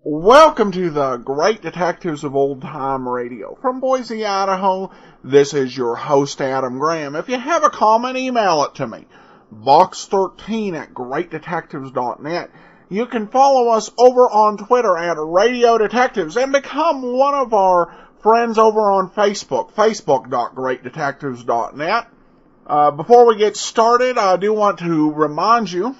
Welcome to the Great Detectives of Old Time Radio. From Boise, Idaho, this is your host, Adam Graham. If you have a comment, email it to me, box13@greatdetectives.net. You can follow us over on Twitter at Radio Detectives and become one of our friends over on Facebook, facebook.greatdetectives.net. Before we get started, I do want to remind you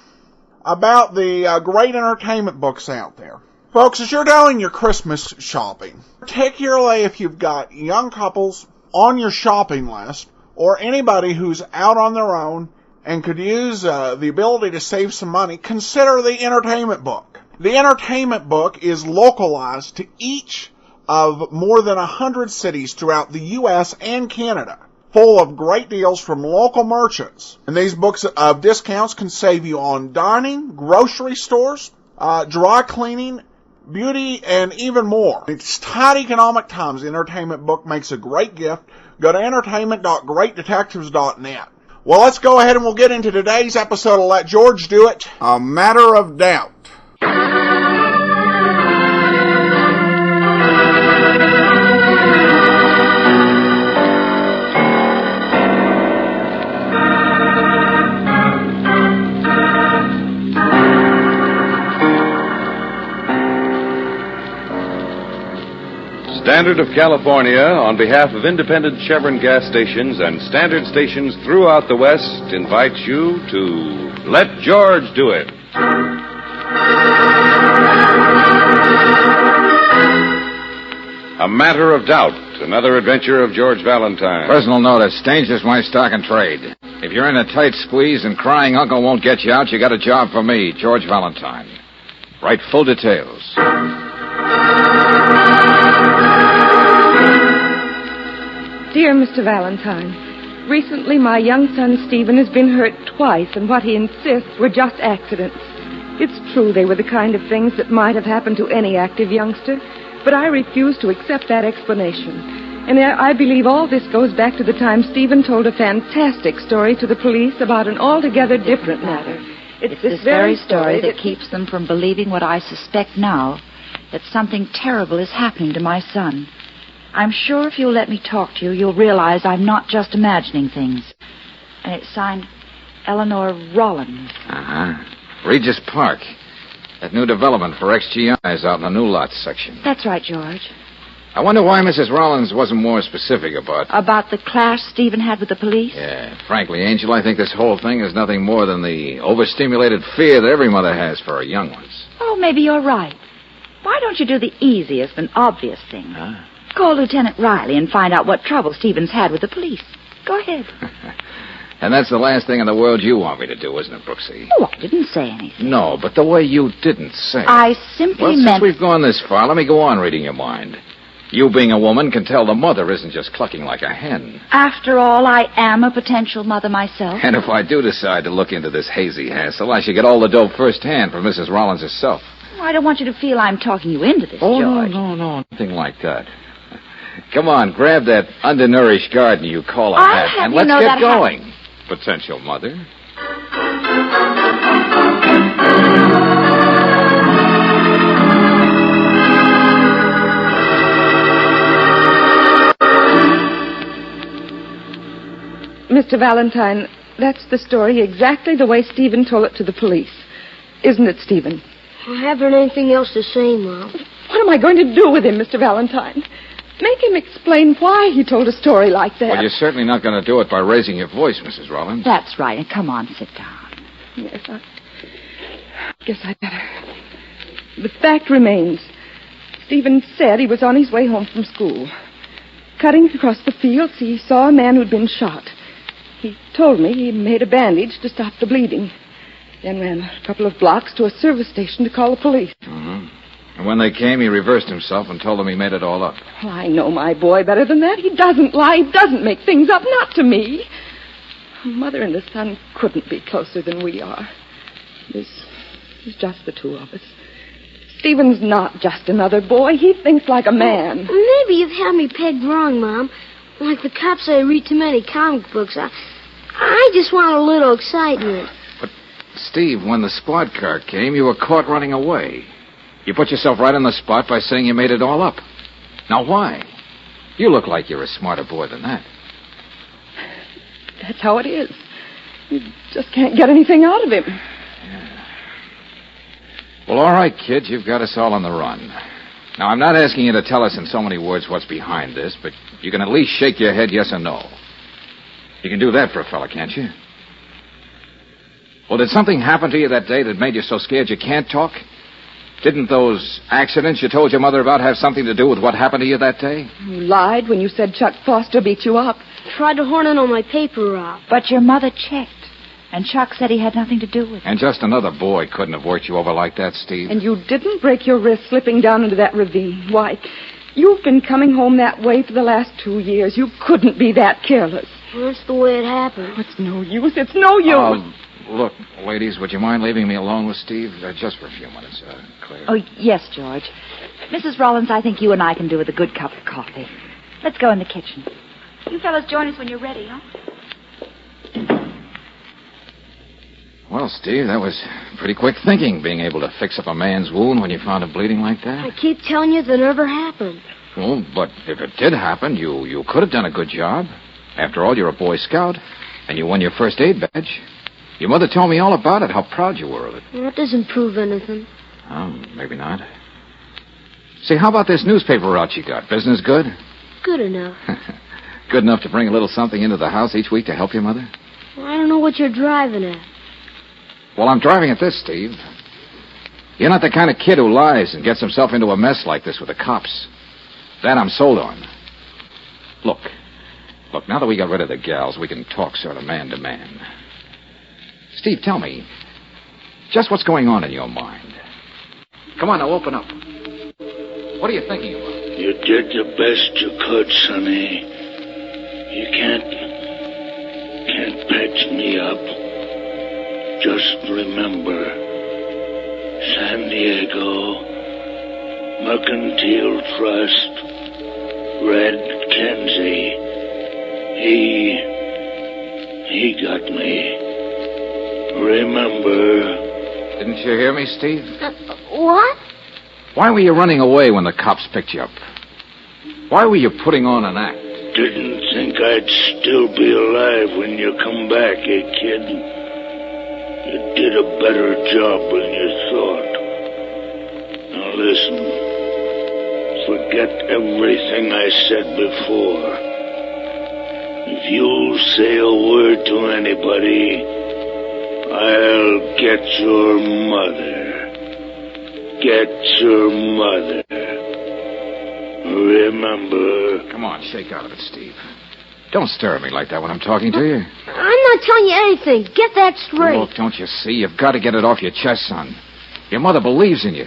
about the great entertainment books out there. Folks, as you're doing your Christmas shopping, particularly if you've got young couples on your shopping list, or anybody who's out on their own and could use the ability to save some money, consider the entertainment book. The entertainment book is localized to each of more than 100 cities throughout the U.S. and Canada, full of great deals from local merchants. And these books of discounts can save you on dining, grocery stores, dry cleaning, beauty, and even more. It's tight economic times. The entertainment book makes a great gift. Go to entertainment.greatdetectives.net. Well, let's go ahead and we'll get into today's episode of Let George Do It, A Matter of Doubt. Standard of California, on behalf of independent Chevron gas stations and standard stations throughout the West, invites you to Let George Do It. A Matter of Doubt, another adventure of George Valentine. Personal notice, danger's my stock and trade. If you're in a tight squeeze and crying uncle won't get you out, you got a job for me, George Valentine. Write full details. Dear Mr. Valentine, recently my young son Stephen has been hurt twice, and what he insists were just accidents. It's true they were the kind of things that might have happened to any active youngster, but I refuse to accept that explanation. And I believe all this goes back to the time Stephen told a fantastic story to the police about an altogether different matter. It's this very story that keeps them from believing what I suspect now, that something terrible is happening to my son. I'm sure if you'll let me talk to you, you'll realize I'm not just imagining things. And it's signed Eleanor Rollins. Uh-huh. Regis Park. That new development for XGI's out in the new lots section. That's right, George. I wonder why Mrs. Rollins wasn't more specific about... About the clash Stephen had with the police? Yeah, frankly, Angel, I think this whole thing is nothing more than the overstimulated fear that every mother has for her young ones. Oh, maybe you're right. Why don't you do the easiest and obvious thing? Huh? Call Lieutenant Riley and find out what trouble Stephen's had with the police. Go ahead. And that's the last thing in the world you want me to do, isn't it, Brooksy? Oh, I didn't say anything. No, but the way you didn't say it. I simply Since we've gone this far, let me go on reading your mind. You, being a woman, can tell the mother isn't just clucking like a hen. After all, I am a potential mother myself. And if I do decide to look into this hazy hassle, I should get all the dope firsthand from Mrs. Rollins herself. I don't want you to feel I'm talking you into this, Oh, George. no, nothing like that. Come on, grab that undernourished garden you call a hat, and let's get going, potential mother. Mr. Valentine, that's the story exactly the way Stephen told it to the police. Isn't it, Stephen? I haven't anything else to say, Mom. What am I going to do with him, Mr. Valentine? Make him explain why he told a story like that. Well, you're certainly not going to do it by raising your voice, Mrs. Rollins. That's right. And come on, sit down. Yes, I guess I'd better. The fact remains, Stephen said he was on his way home from school. Cutting across the fields, he saw a man who'd been shot. He told me he made a bandage to stop the bleeding. Then ran a couple of blocks to a service station to call the police. Mm-hmm. When they came, he reversed himself and told them he made it all up. Well, I know my boy better than that. He doesn't lie. He doesn't make things up. Not to me. Mother and the son couldn't be closer than we are. There's just the two of us. Stephen's not just another boy. He thinks like a man. Maybe you've had me pegged wrong, Mom. Like the cops say I read too many comic books. I just want a little excitement. But, Steve, when the squad car came, you were caught running away. You put yourself right on the spot by saying you made it all up. Now, why? You look like you're a smarter boy than that. That's how it is. You just can't get anything out of him. Yeah. Well, all right, kid. You've got us all on the run. Now, I'm not asking you to tell us in so many words what's behind this, but you can at least shake your head yes or no. You can do that for a fella, can't you? Well, did something happen to you that day that made you so scared you can't talk? Didn't those accidents you told your mother about have something to do with what happened to you that day? You lied when you said Chuck Foster beat you up. Tried to horn in on my paper route. But your mother checked, and Chuck said he had nothing to do with it. And just another boy couldn't have worked you over like that, Steve. And you didn't break your wrist slipping down into that ravine. Why, you've been coming home that way for the last 2 years. You couldn't be that careless. Well, that's the way it happened. It's no use. It's no use. Look, ladies, would you mind leaving me alone with Steve? Just for a few minutes, Claire. Oh, yes, George. Mrs. Rollins, I think you and I can do with a good cup of coffee. Let's go in the kitchen. You fellas join us when you're ready, huh? Well, Steve, that was pretty quick thinking, being able to fix up a man's wound when you found him bleeding like that. I keep telling you that never happened. Well, but if it did happen, you could have done a good job. After all, you're a Boy Scout, and you won your first aid badge. Your mother told me all about it, how proud you were of it. Well, that doesn't prove anything. Oh, maybe not. Say, how about this newspaper route you got? Business good? Good enough. Good enough to bring a little something into the house each week to help your mother? Well, I don't know what you're driving at. Well, I'm driving at this, Steve. You're not the kind of kid who lies and gets himself into a mess like this with the cops. That I'm sold on. Look, now that we got rid of the gals, we can talk sort of man to man. Steve, tell me, just what's going on in your mind? Come on, now, open up. What are you thinking about? You did the best you could, Sonny. You can't patch me up. Just remember, San Diego, Mercantile Trust, Red Kenzie. He got me. Remember. Didn't you hear me, Steve? What? Why were you running away when the cops picked you up? Why were you putting on an act? Didn't think I'd still be alive when you come back, kid? You did a better job than you thought. Now listen. Forget everything I said before. If you say a word to anybody, I'll get your mother. Get your mother. Remember. Come on, shake out of it, Steve. Don't stare at me like that when I'm talking to you. I'm not telling you anything. Get that straight. Look, don't you see? You've got to get it off your chest, son. Your mother believes in you.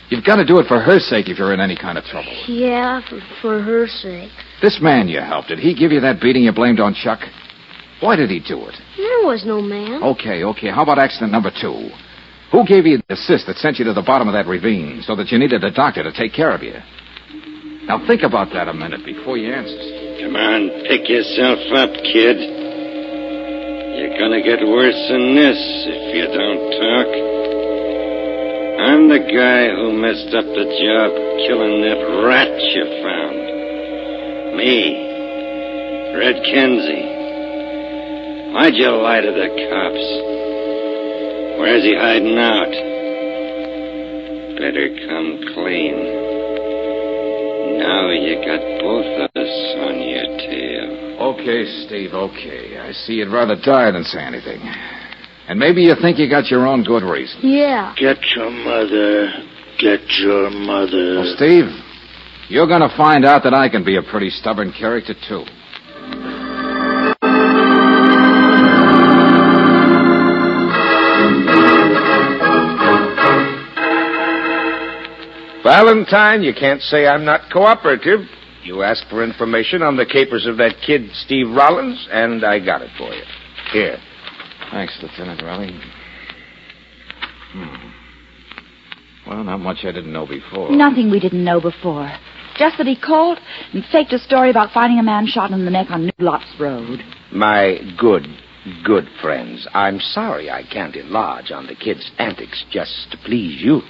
You've got to do it for her sake if you're in any kind of trouble. Yeah, for her sake. This man you helped, did he give you that beating you blamed on Chuck? Why did he do it? There was no man. Okay. How about accident number 2? Who gave you the assist that sent you to the bottom of that ravine so that you needed a doctor to take care of you? Now think about that a minute before you answer. Come on, pick yourself up, kid. You're gonna get worse than this if you don't talk. I'm the guy who messed up the job killing that rat you found. Me, Red Kenzie. Why'd you lie to the cops? Where's he hiding out? Better come clean. Now you got both of us on your tail. Okay, Steve, okay. I see you'd rather die than say anything. And maybe you think you got your own good reason. Yeah. Get your mother. Get your mother. Well, Steve, you're going to find out that I can be a pretty stubborn character, too. Valentine, you can't say I'm not cooperative. You asked for information on the capers of that kid, Steve Rollins, and I got it for you. Here. Thanks, Lieutenant Riley. Well, not much I didn't know before. Nothing we didn't know before. Just that he called and faked a story about finding a man shot in the neck on New Lots Road. My good friends, I'm sorry I can't enlarge on the kid's antics just to please you.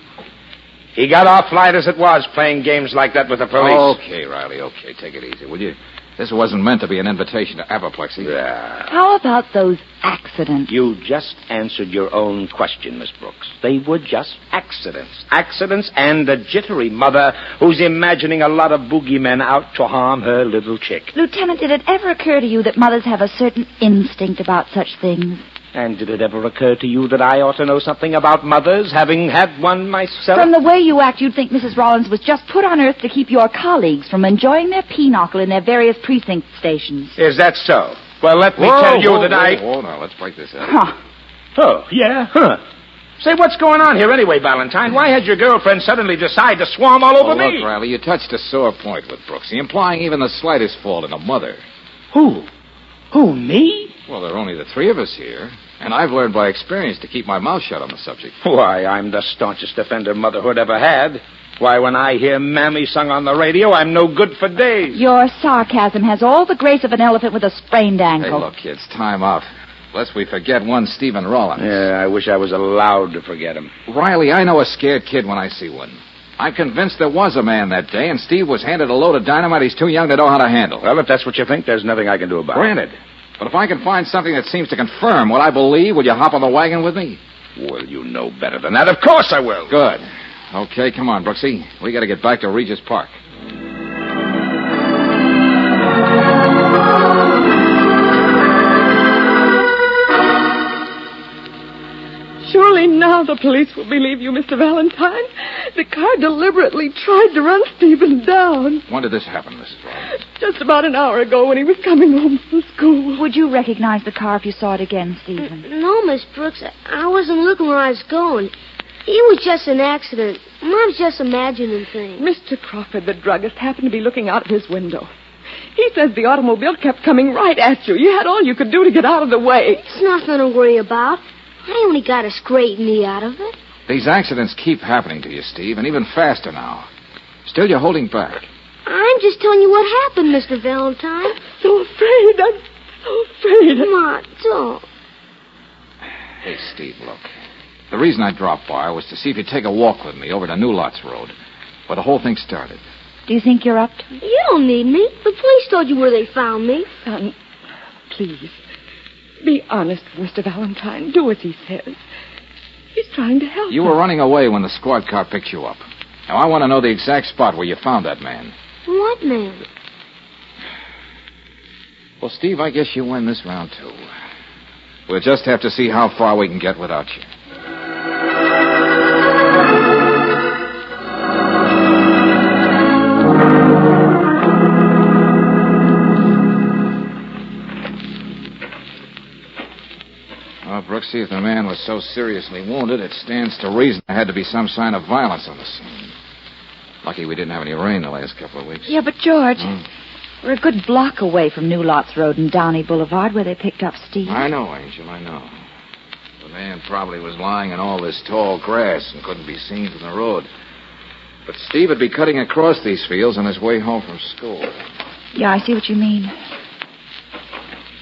He got off light as it was, playing games like that with the police. Okay, Riley, okay. Take it easy, will you? This wasn't meant to be an invitation to apoplexy. Yeah. How about those accidents? You just answered your own question, Miss Brooks. They were just accidents. Accidents and a jittery mother who's imagining a lot of boogeymen out to harm her little chick. Lieutenant, did it ever occur to you that mothers have a certain instinct about such things? And did it ever occur to you that I ought to know something about mothers, having had one myself? From the way you act, you'd think Mrs. Rollins was just put on earth to keep your colleagues from enjoying their pinochle in their various precinct stations. Is that so? Well, let me tell you that I... Whoa, now, let's break this up. Huh. Oh, yeah? Huh. Say, what's going on here anyway, Valentine? Why had your girlfriend suddenly decide to swarm all over me? Look, Riley, you touched a sore point with Brooksy, implying even the slightest fault in a mother. Who? Who, me? Well, there are only the three of us here, and I've learned by experience to keep my mouth shut on the subject. Why, I'm the staunchest defender motherhood ever had. Why, when I hear Mammy sung on the radio, I'm no good for days. Your sarcasm has all the grace of an elephant with a sprained ankle. Hey, look, kids, time out. Lest we forget one Stephen Rollins. Yeah, I wish I was allowed to forget him. Riley, I know a scared kid when I see one. I'm convinced there was a man that day, and Steve was handed a load of dynamite he's too young to know how to handle. Well, if that's what you think, there's nothing I can do about it. Granted. But if I can find something that seems to confirm what I believe, will you hop on the wagon with me? Well, you know better than that. Of course I will. Good. Okay, come on, Brooksy. We got to get back to Regis Park. Surely now the police will believe you, Mr. Valentine. The car deliberately tried to run Stephen down. When did this happen, Mrs. Rollins? Just about an hour ago when he was coming home from school. Would you recognize the car if you saw it again, Stephen? No, Miss Brooks. I wasn't looking where I was going. It was just an accident. Mom's just imagining things. Mr. Crawford, the druggist, happened to be looking out of his window. He says the automobile kept coming right at you. You had all you could do to get out of the way. It's nothing to worry about. I only got a scraped knee out of it. These accidents keep happening to you, Steve, and even faster now. Still, you're holding back. I'm just telling you what happened, Mr. Valentine. I'm so afraid. I'm so afraid. Come on, don't. Hey, Steve, look. The reason I dropped by was to see if you'd take a walk with me over to New Lots Road, where the whole thing started. Do you think you're up to it? You don't need me. The police told you where they found me. Son, please, be honest with Mr. Valentine. Do as he says. He's trying to help You us. were running away when the squad car picked you up. Now, I want to know the exact spot where you found that man. What man? Well, Steve, I guess you win this round, too. We'll just have to see how far we can get without you. Well, Brooksy, if the man was so seriously wounded, it stands to reason there had to be some sign of violence on the scene. Lucky we didn't have any rain the last couple of weeks. Yeah, but George, we're a good block away from New Lots Road and Downey Boulevard where they picked up Steve. I know, Angel, I know. The man probably was lying in all this tall grass and couldn't be seen from the road. But Steve would be cutting across these fields on his way home from school. Yeah, I see what you mean.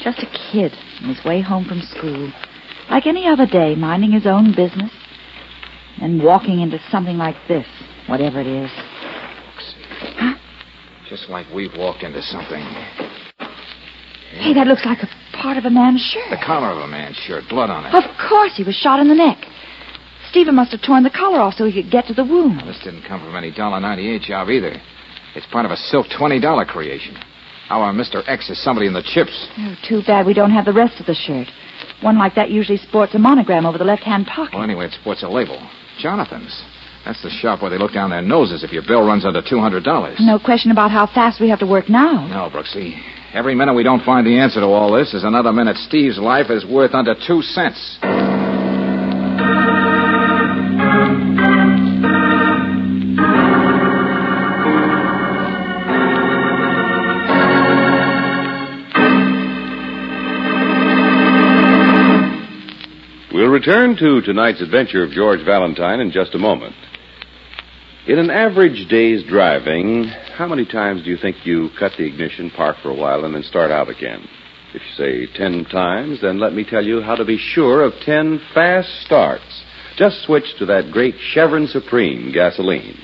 Just a kid on his way home from school. Like any other day, minding his own business. And walking into something like this, whatever it is. Huh? Just like we've walked into something. Hey, that looks like a part of a man's shirt. The collar of a man's shirt, blood on it. Of course, he was shot in the neck. Stephen must have torn the collar off so he could get to the wound. Well, this didn't come from any $1.98 job either. It's part of a silk $20 creation. Our Mr. X is somebody in the chips. Oh, too bad we don't have the rest of the shirt. One like that usually sports a monogram over the left-hand pocket. Well, anyway, it sports a label. Jonathan's. That's the shop where they look down their noses if your bill runs under $200. No question about how fast we have to work now. No, Brooksy. Every minute we don't find the answer to all this is another minute Steve's life is worth under 2 cents. return to tonight's adventure of George Valentine in just a moment. In an average day's driving, how many times do you think you cut the ignition, park for a while, and then start out again? If you say 10 times, then let me tell you how to be sure of 10 fast starts. Just switch to that great Chevron Supreme gasoline.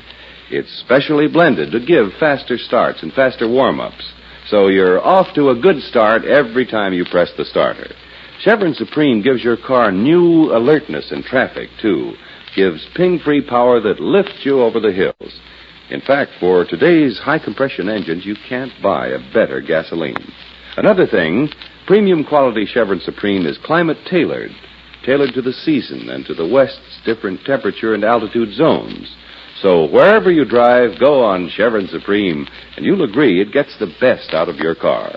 It's specially blended to give faster starts and faster warm-ups. So you're off to a good start every time you press the starter. Chevron Supreme gives your car new alertness in traffic, too. Gives ping-free power that lifts you over the hills. In fact, for today's high-compression engines, you can't buy a better gasoline. Another thing, premium quality Chevron Supreme is climate-tailored. Tailored to the season and to the West's different temperature and altitude zones. So wherever you drive, go on Chevron Supreme, and you'll agree it gets the best out of your car.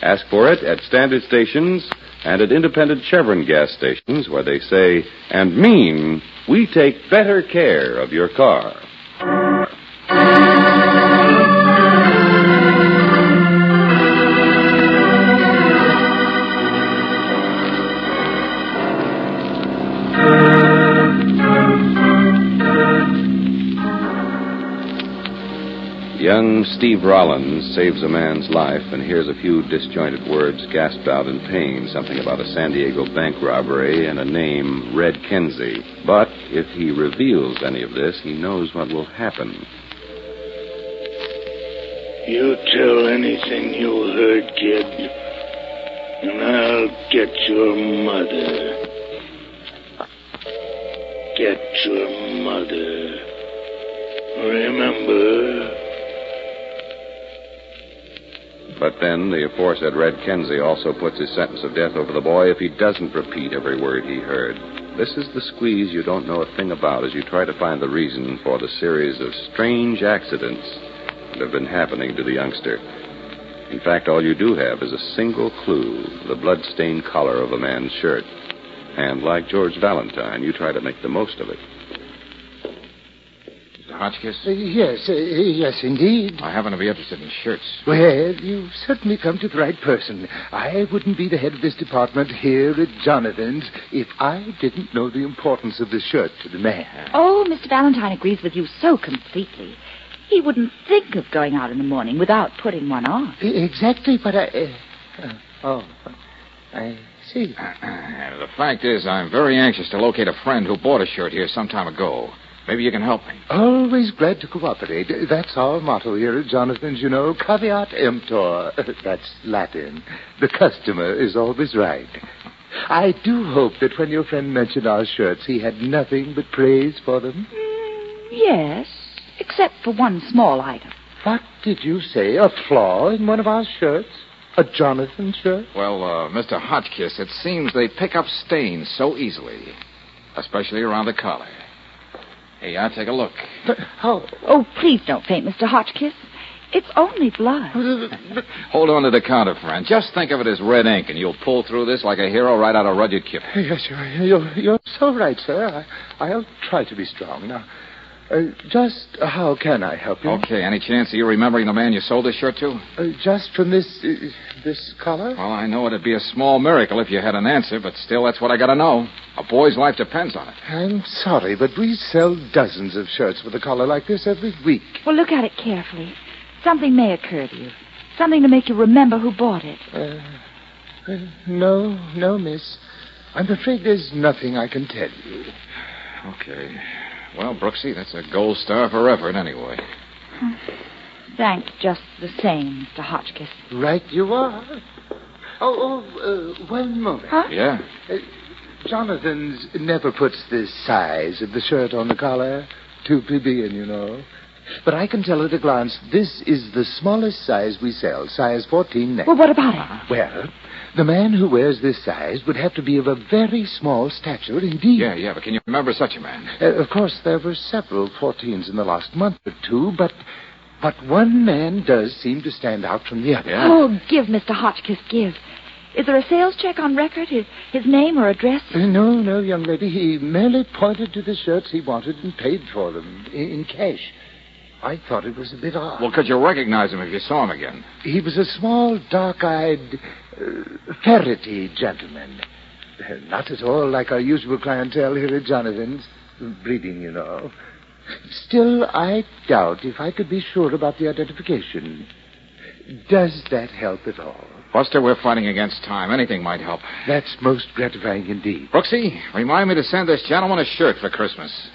Ask for it at standard stations and at independent Chevron gas stations where they say and mean, we take better care of your car. Young Steve Rollins saves a man's life and hears a few disjointed words gasped out in pain, something about a San Diego bank robbery and a name, Red Kenzie. But if he reveals any of this, he knows what will happen. You tell anything you heard, kid, and I'll get your mother. Get your mother. Remember... But then the aforesaid Red Kenzie also puts his sentence of death over the boy if he doesn't repeat every word he heard. This is the squeeze you don't know a thing about as you try to find the reason for the series of strange accidents that have been happening to the youngster. In fact, all you do have is a single clue, the blood-stained collar of a man's shirt. And like George Valentine, you try to make the most of it. Hotchkiss? Yes, indeed. I happen to be interested in shirts. Well, you've certainly come to the right person. I wouldn't be the head of this department here at Jonathan's if I didn't know the importance of the shirt to the man. Oh, Mr. Valentine agrees with you so completely. He wouldn't think of going out in the morning without putting one on. Exactly, but I see. The fact is, I'm very anxious to locate a friend who bought a shirt here some time ago. Maybe you can help me. Always glad to cooperate. That's our motto here at Jonathan's, you know. Caveat emptor. That's Latin. The customer is always right. I do hope that when your friend mentioned our shirts, he had nothing but praise for them. Yes, except for one small item. What did you say? A flaw in one of our shirts? A Jonathan shirt? Well, Mr. Hotchkiss, it seems they pick up stains so easily, especially around the collar. Hey, I'll take a look. But how? Oh, please don't faint, Mr. Hotchkiss. It's only blood. Hold on to the counter, friend. Just think of it as red ink, and you'll pull through this like a hero right out of Rudyard Kipling. Yes, you're so right, sir. I'll try to be strong. Now, just how can I help you? Okay, any chance of you remembering the man you sold this shirt to? Just from this collar? Well, I know it'd be a small miracle if you had an answer, but still, that's what I gotta know. A boy's life depends on it. I'm sorry, but we sell dozens of shirts with a collar like this every week. Well, look at it carefully. Something may occur to you. Something to make you remember who bought it. No, miss. I'm afraid there's nothing I can tell you. Okay. Well, Brooksy, that's a gold star for effort anyway. Thanks just the same, Mr. Hotchkiss. Right you are. One moment. Huh? Yeah? Jonathan's never puts the size of the shirt on the collar. Too plebeian, you know. But I can tell at a glance this is the smallest size we sell, size 14 neck. Well, what about it? Well, the man who wears this size would have to be of a very small stature indeed. Yeah, but can you remember such a man? Of course, there were several 14s in the last month or two, but one man does seem to stand out from the other. Yeah. Oh, give, Mr. Hotchkiss, give. Is there a sales check on record? His name or address? No, young lady. He merely pointed to the shirts he wanted and paid for them in cash. I thought it was a bit odd. Well, could you recognize him if you saw him again? He was a small, dark-eyed, ferrety gentleman. Not at all like our usual clientele here at Jonathan's. Breeding, you know. Still, I doubt if I could be sure about the identification. Does that help at all? Buster, we're fighting against time. Anything might help. That's most gratifying indeed. Brooksy, remind me to send this gentleman a shirt for Christmas.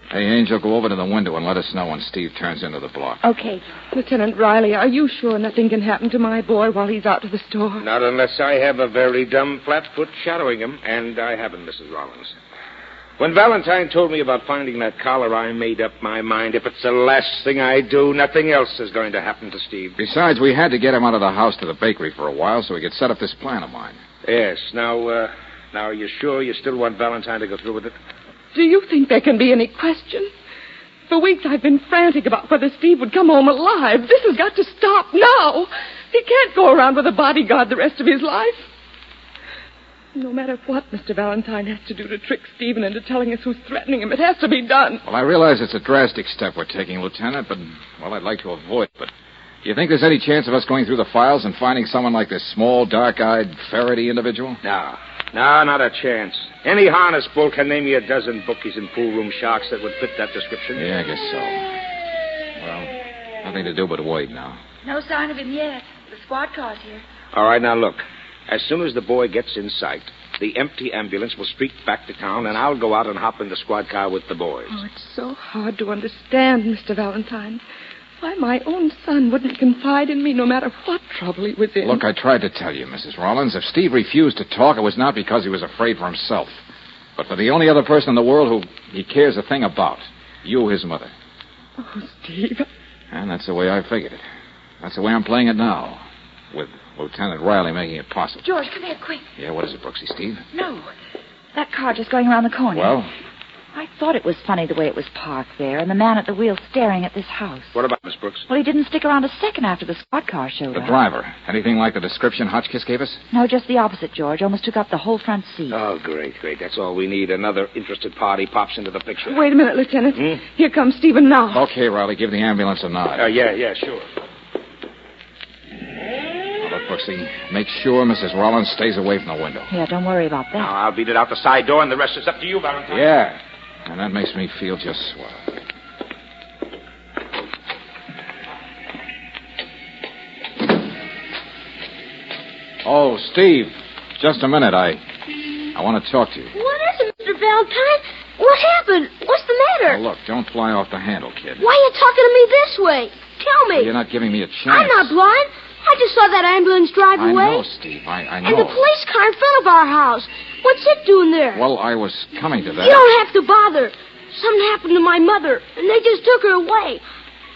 Hey, Angel, go over to the window and let us know when Steve turns into the block. Okay. Lieutenant Riley, are you sure nothing can happen to my boy while he's out to the store? Not unless I have a very dumb flatfoot shadowing him, and I haven't, Mrs. Rollins. When Valentine told me about finding that collar, I made up my mind. If it's the last thing I do, nothing else is going to happen to Steve. Besides, we had to get him out of the house to the bakery for a while so we could set up this plan of mine. Yes. Now, are you sure you still want Valentine to go through with it? Do you think there can be any question? For weeks I've been frantic about whether Steve would come home alive. This has got to stop now. He can't go around with a bodyguard the rest of his life. No matter what Mr. Valentine has to do to trick Stephen into telling us who's threatening him, it has to be done. Well, I realize it's a drastic step we're taking, Lieutenant, but, well, I'd like to avoid it. But do you think there's any chance of us going through the files and finding someone like this small, dark-eyed, ferrety individual? No, not a chance. Any harness bull can name you a dozen bookies and pool room sharks that would fit that description. Yeah, I guess so. Well, nothing to do but wait now. No sign of him yet. The squad car's here. All right, now look. As soon as the boy gets in sight, the empty ambulance will streak back to town, and I'll go out and hop in the squad car with the boys. Oh, it's so hard to understand, Mr. Valentine. Why my own son wouldn't confide in me no matter what trouble he was in. Look, I tried to tell you, Mrs. Rollins. If Steve refused to talk, it was not because he was afraid for himself, but for the only other person in the world who he cares a thing about. You, his mother. Oh, Steve. And that's the way I figured it. That's the way I'm playing it now, with Lieutenant Riley making it possible. George, come here, quick. Yeah, what is it, Brooksy, Steve? No. That car just going around the corner. Well? I thought it was funny the way it was parked there, and the man at the wheel staring at this house. What about Miss Brooks? Well, he didn't stick around a second after the squad car showed up. The driver. Anything like the description Hotchkiss gave us? No, just the opposite, George. Almost took up the whole front seat. Oh, great. That's all we need. Another interested party pops into the picture. Wait a minute, Lieutenant. Here comes Stephen now. Okay, Riley, give the ambulance a nod. Yeah, sure. Now, look, Brooksy, make sure Mrs. Rollins stays away from the window. Yeah, don't worry about that. Now, I'll beat it out the side door, and the rest is up to you, Valentine. Yeah, and that makes me feel just swell. Oh, Steve, just a minute. I want to talk to you. What is it, Mr. Valentine? What happened? What's the matter? Now, look, don't fly off the handle, kid. Why are you talking to me this way? Tell me. You're not giving me a chance. I'm not blind. I just saw that ambulance drive away. I know, Steve. I know. And the police car in front of our house. What's it doing there? Well, I was coming to that. You don't have to bother. Something happened to my mother, and they just took her away.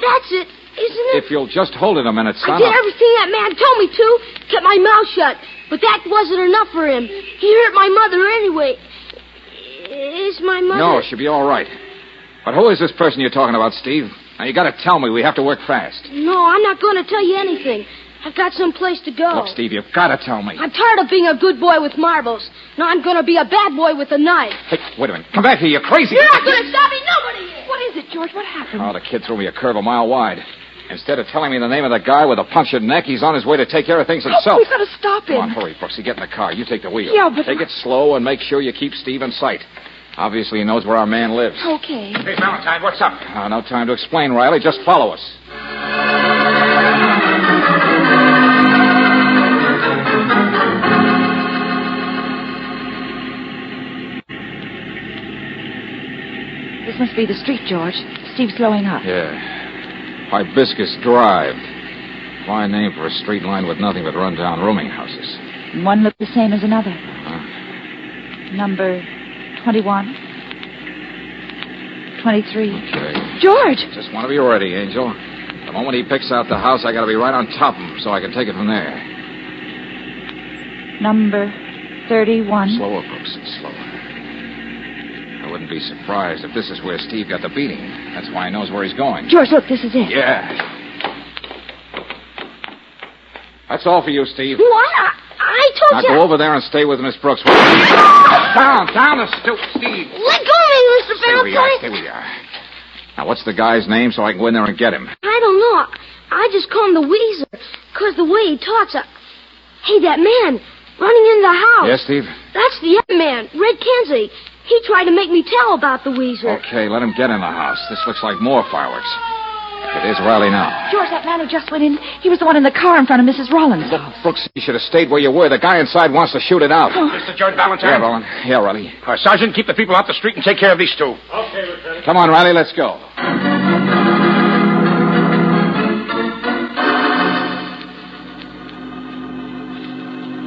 That's it, isn't it? If you'll just hold it a minute, son. I did everything that man told me to. Kept my mouth shut. But that wasn't enough for him. He hurt my mother anyway. Is my mother... No, she'll be all right. But who is this person you're talking about, Steve? Now, you got to tell me. We have to work fast. No, I'm not going to tell you anything. I've got some place to go. Look, Steve, you've got to tell me. I'm tired of being a good boy with marbles. Now I'm going to be a bad boy with a knife. Hey, wait a minute. Come back here. You're crazy. You're not going to stop me. Nobody is. What is it, George? What happened? Oh, the kid threw me a curve a mile wide. Instead of telling me the name of the guy with a punctured neck, he's on his way to take care of things himself. We've got to stop him. Come on, hurry, Brooksy. Get in the car. You take the wheel. Yeah, but... Take it slow and make sure you keep Steve in sight. Obviously, he knows where our man lives. Okay. Hey, Valentine, what's up? No time to explain, Riley. Just follow us. This must be the street, George. Steve's slowing up. Yeah. Hibiscus Drive. Fine name for a street lined with nothing but run-down rooming houses. One looked the same as another. Number 21. 23. Okay. George! Just want to be ready, Angel. The moment he picks out the house, I got to be right on top of him so I can take it from there. Number 31. Slower, Brooks. Slower. I wouldn't be surprised if this is where Steve got the beating. That's why he knows where he's going. George, look, this is it. Yeah. That's all for you, Steve. What? I told Now you. go over there and stay with Miss Brooks. Down the stoop, Steve. Let go of me, Mr. Stay where you are, Valentine. stay where you are. Now, what's the guy's name so I can go in there and get him? I don't know. I just call him the Weezer, 'cause the way he talks. Hey, that man running in the house. Yes, Steve? That's the other man, Red Kenzie. He tried to make me tell about the Weezer. Okay, let him get in the house. This looks like more fireworks. It is Riley now. George, that man who just went in, he was the one in the car in front of Mrs. Rollins. Brooks, you should have stayed where you were. The guy inside wants to shoot it out. Mr. George Valentine? Yeah, Roland. Yeah, Riley. Sergeant, keep the people out the street and take care of these two. Come on, Riley, let's go.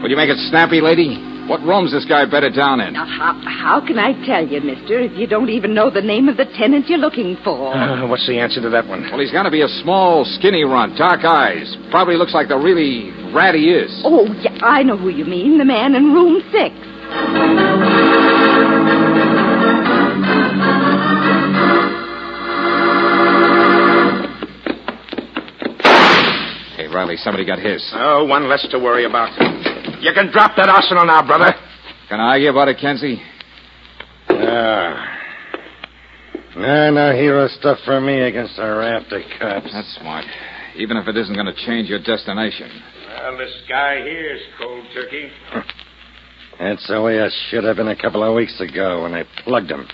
Will you make it snappy, lady? What room's this guy bedded down in? Now, how can I tell you, mister, if you don't even know the name of the tenant you're looking for? What's the answer to that one? Well, he's gonna be a small, skinny runt, dark eyes. Probably looks like the really rat he is. Oh, yeah, I know who you mean, the man in room 6. Hey, Riley, somebody got his. Oh, one less to worry about. You can drop that arsenal now, brother. Can I argue about it, Kenzie? No hero stuff for me against a raft of cops. That's smart. Even if it isn't going to change your destination. Well, this guy here is cold turkey. That's the way I should have been a couple of weeks ago when I plugged him.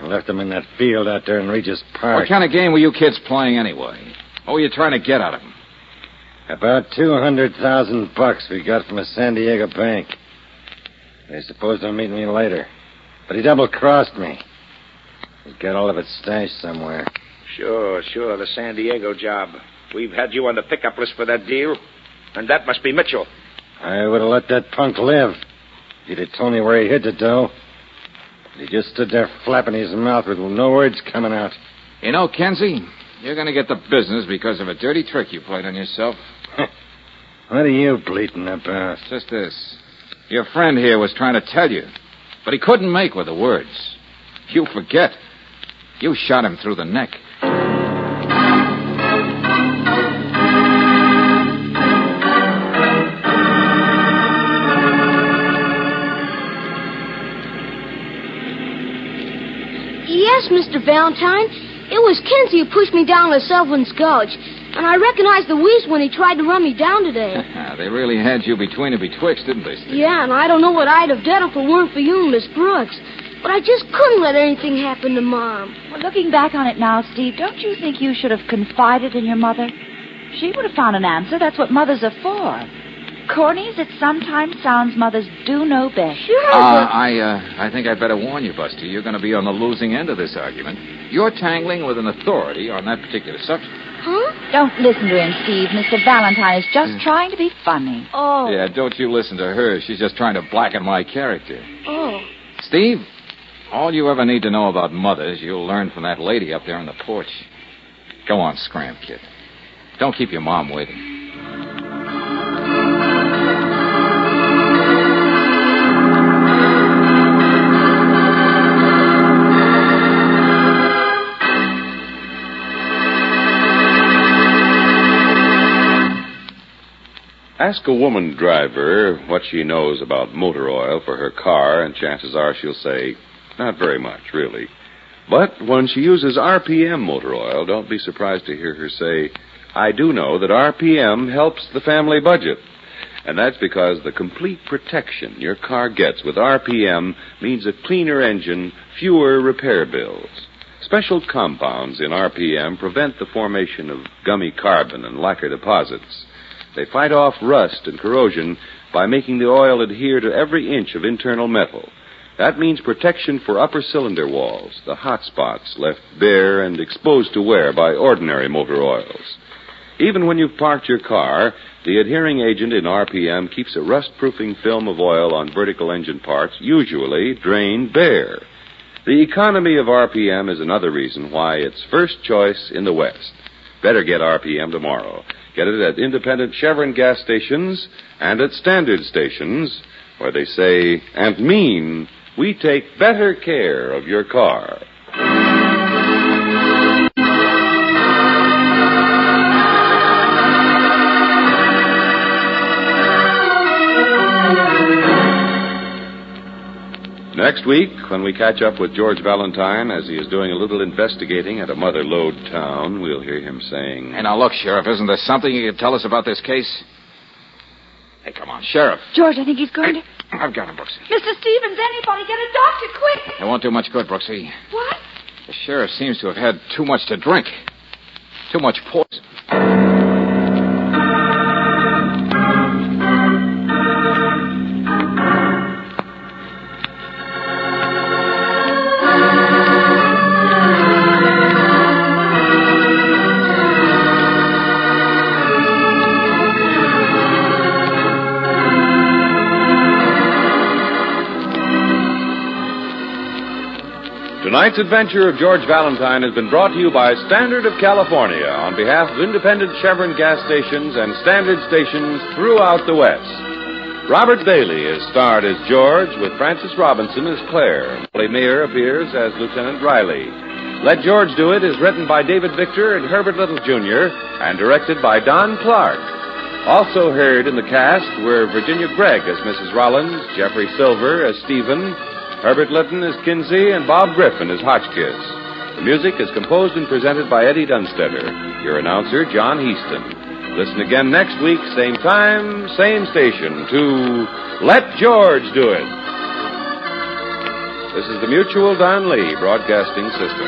I left him in that field out there in Regis Park. What kind of game were you kids playing anyway? What were you trying to get out of him? About $200,000 we got from a San Diego bank. They supposed to meet me later. But he double-crossed me. He's got all of it stashed somewhere. Sure, the San Diego job. We've had you on the pickup list for that deal. And that must be Mitchell. I would have let that punk live. He'd have told me where he hid the dough. But he just stood there flapping his mouth with no words coming out. You know, Kenzie, you're going to get the business because of a dirty trick you played on yourself. What are you bleating about? Just this. Your friend here was trying to tell you, but he couldn't make with the words. You forget. You shot him through the neck. Yes, Mr. Valentine. It was Kenzie who pushed me down the Selvins Gulch. And I recognized the Weeze when he tried to run me down today. They really had you between and betwixt, didn't they, Steve? Yeah, and I don't know what I'd have done if it weren't for you and Miss Brooks. But I just couldn't let anything happen to Mom. Well, looking back on it now, Steve, don't you think you should have confided in your mother? She would have found an answer. That's what mothers are for. Corny as it sometimes sounds, mothers do know best. Sure, I think I'd better warn you, Buster. You're going to be on the losing end of this argument. You're tangling with an authority on that particular subject. Huh? Don't listen to him, Steve. Mr. Valentine is just trying to be funny. Oh. Yeah, don't you listen to her. She's just trying to blacken my character. Oh. Steve, all you ever need to know about mothers, you'll learn from that lady up there on the porch. Go on, scram, kid. Don't keep your mom waiting. Ask a woman driver what she knows about motor oil for her car, and chances are she'll say, not very much, really. But when she uses RPM motor oil, don't be surprised to hear her say, I do know that RPM helps the family budget. And that's because the complete protection your car gets with RPM means a cleaner engine, fewer repair bills. Special compounds in RPM prevent the formation of gummy carbon and lacquer deposits. They fight off rust and corrosion by making the oil adhere to every inch of internal metal. That means protection for upper cylinder walls, the hot spots left bare and exposed to wear by ordinary motor oils. Even when you've parked your car, the adhering agent in RPM keeps a rust-proofing film of oil on vertical engine parts, usually drained bare. The economy of RPM is another reason why it's first choice in the West. Better get RPM tomorrow. Get it at independent Chevron gas stations and at standard stations where they say and mean we take better care of your car. Next week, when we catch up with George Valentine as he is doing a little investigating at a mother lode town, we'll hear him saying... Hey, now look, Sheriff, isn't there something you could tell us about this case? Hey, come on, Sheriff. George, I think he's going to... I've got him, Brooksy. Mr. Stevens, anybody, get a doctor, quick! It won't do much good, Brooksy. What? The sheriff seems to have had too much to drink. Too much poison. Tonight's adventure of George Valentine has been brought to you by Standard of California on behalf of independent Chevron gas stations and Standard stations throughout the West. Robert Bailey is starred as George with Frances Robinson as Claire. Molly Meir appears as Lieutenant Riley. Let George Do It is written by David Victor and Herbert Little, Jr. and directed by Don Clark. Also heard in the cast were Virginia Gregg as Mrs. Rollins, Jeffrey Silver as Stephen, Herbert Litton as Kinsey, and Bob Griffin as Hotchkiss. The music is composed and presented by Eddie Dunstetter. Your announcer, John Heaston. Listen again next week, same time, same station, to Let George Do It. This is the Mutual Don Lee Broadcasting System.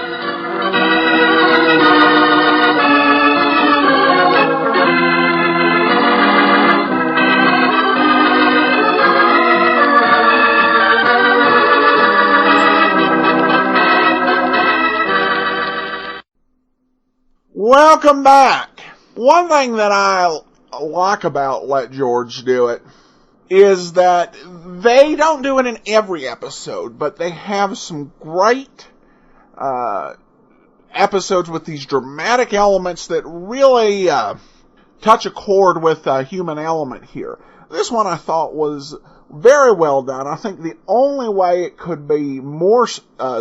Welcome back. One thing that I like about Let George Do It is that they don't do it in every episode, but they have some great episodes with these dramatic elements that really touch a chord with a human element here. This one I thought was very well done. I think the only way it could be more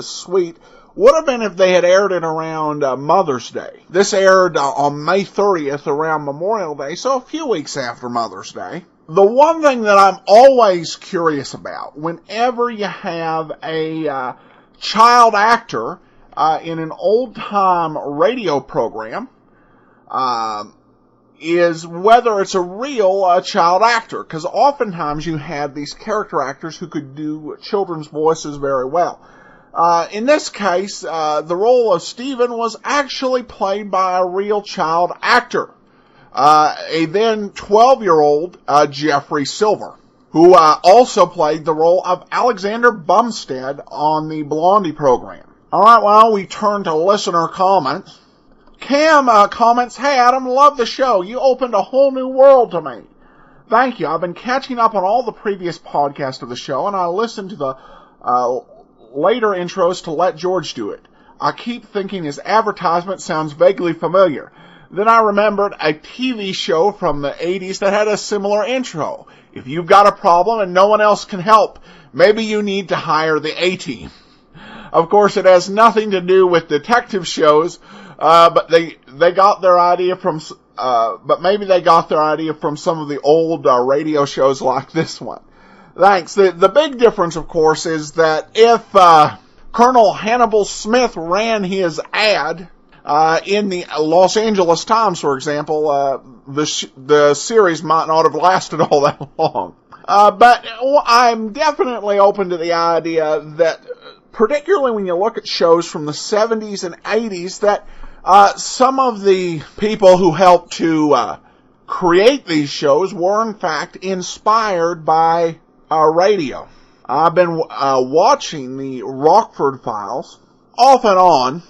sweet would have been if they had aired it around Mother's Day. This aired on May 30th around Memorial Day, so a few weeks after Mother's Day. The one thing that I'm always curious about, whenever you have a child actor in an old-time radio program, is whether it's a real child actor. Because oftentimes you had these character actors who could do children's voices very well. In this case, the role of Stephen was actually played by a real child actor, a then 12-year-old Jeffrey Silver, who also played the role of Alexander Bumstead on the Blondie program. All right, well, we turn to listener comments. Cam comments, "Hey, Adam, love the show. You opened a whole new world to me. Thank you. I've been catching up on all the previous podcasts of the show, and I listened to the later intros to Let George Do It. I keep thinking his advertisement sounds vaguely familiar. Then I remembered a TV show from the 80s that had a similar intro. If you've got a problem and no one else can help, maybe you need to hire the A-Team." Of course, it has nothing to do with detective shows, but they got their idea from, but maybe they got their idea from some of the old radio shows like this one. Thanks. The big difference, of course, is that if Colonel Hannibal Smith ran his ad in the Los Angeles Times, for example, the series might not have lasted all that long. But I'm definitely open to the idea that, particularly when you look at shows from the 70s and 80s, that some of the people who helped to create these shows were, in fact, inspired by radio. I've been watching the Rockford Files off and on.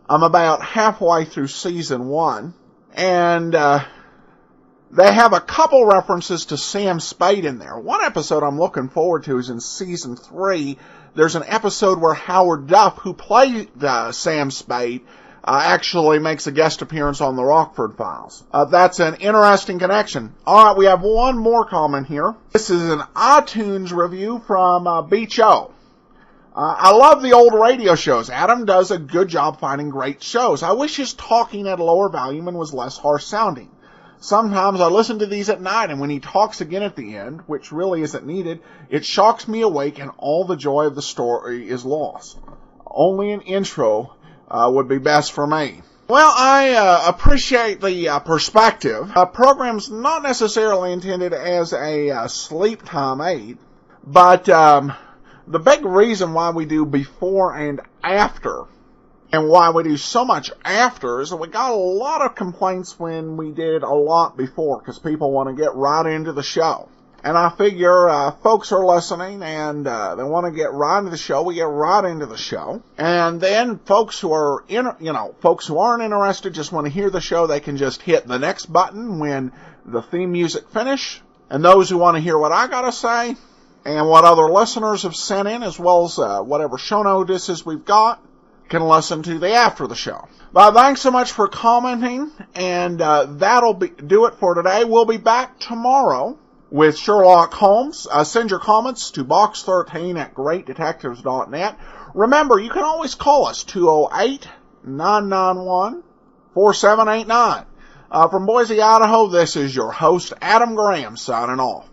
I'm about halfway through season 1, and they have a couple references to Sam Spade in there. One episode I'm looking forward to is in season 3. There's an episode where Howard Duff, who played Sam Spade, actually makes a guest appearance on the Rockford Files. That's an interesting connection. All right, we have one more comment here. This is an iTunes review from Beach O. I love the old radio shows. Adam does a good job finding great shows. I wish his talking at a lower volume and was less harsh sounding. Sometimes I listen to these at night, and when he talks again at the end, which really isn't needed, it shocks me awake and all the joy of the story is lost. Only an intro would be best for me. Well, I appreciate the perspective. Program's not necessarily intended as a sleep time aid, but the big reason why we do before and after, and why we do so much after, is that we got a lot of complaints when we did a lot before, because people want to get right into the show. And I figure folks are listening, and they want to get right into the show. We get right into the show. And then folks who are, folks who aren't interested, just want to hear the show, they can just hit the next button when the theme music finish. And those who want to hear what I got to say, and what other listeners have sent in, as well as whatever show notices we've got, can listen to the after the show. But thanks so much for commenting, and that'll do it for today. We'll be back tomorrow with Sherlock Holmes. Send your comments to box13@greatdetectives.net. Remember, you can always call us, 208-991-4789. From Boise, Idaho, this is your host, Adam Graham, signing off.